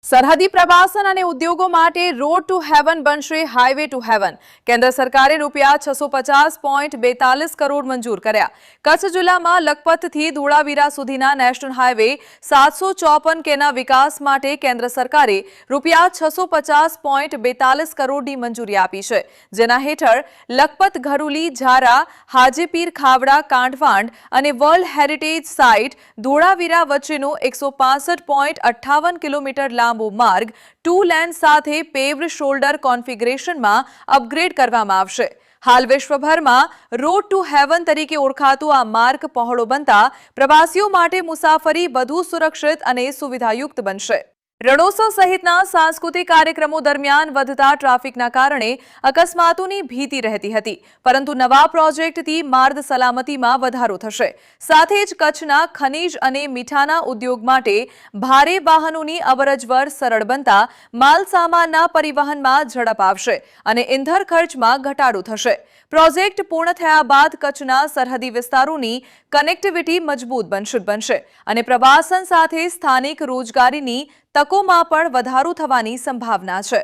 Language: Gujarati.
સરહદી પ્રવાસન અને ઉદ્યોગો માટે રોડ ટુ હેવન બનશે હાઈવે ટુ હેવન. કેન્દ્ર સરકારે રૂપિયા 650.42 કરોડ મંજૂર કર્યા. કચ્છ જિલ્લામાં લખપતથી ધોળાવીરા સુધીના નેશનલ હાઈવે 754 કેના વિકાસ માટે કેન્દ્ર સરકારે રૂપિયા 650.42 કરોડની મંજૂરી આપી છે, જેના હેઠળ લખપત ઘરુલી ઝારા હાજીપીર ખાવડા કાંઠવાંડ અને વર્લ્ડ હેરિટેજ સાઇટ ધોળાવીરા વચ્ચેનો 165.58 કિલોમીટર લાંબો માર્ગ 2 લેન સાથે પેવ્ડ શોલ્ડર કોન્ફિગરેશનમાં અપગ્રેડ કરવામાં આવશે. હાલ વિશ્વભરમાં રોડ ટુ હેવન તરીકે ઓળખાતો આ માર્ગ પહોળો બનતા પ્રવાસીઓ માટે મુસાફરી વધુ સુરક્ષિત અને સુવિધાયુક્ત બનશે. રણોત્સવ સહિતના સાંસ્કૃતિક કાર્યક્રમો દરમિયાન વધતા ટ્રાફિકના કારણે અકસ્માતોની ભીતિ રહેતી હતી, પરંતુ નવા પ્રોજેક્ટથી માર્ગ સલામતીમાં વધારો થશે. સાથે જ કચ્છના ખનીજ અને મીઠાના ઉદ્યોગ માટે ભારે વાહનોની અવરજવર સરળ બનતા માલસામાનના પરિવહનમાં ઝડપ આવશે અને ઇંધણ ખર્ચમાં ઘટાડો થશે. પ્રોજેક્ટ પૂર્ણ થયા બાદ કચ્છના સરહદી વિસ્તારોની કનેક્ટિવિટી મજબૂત બનશે અને પ્રવાસન સાથે સ્થાનિક રોજગારીની તકોમાં પણ વધારો થવાની સંભાવના છે.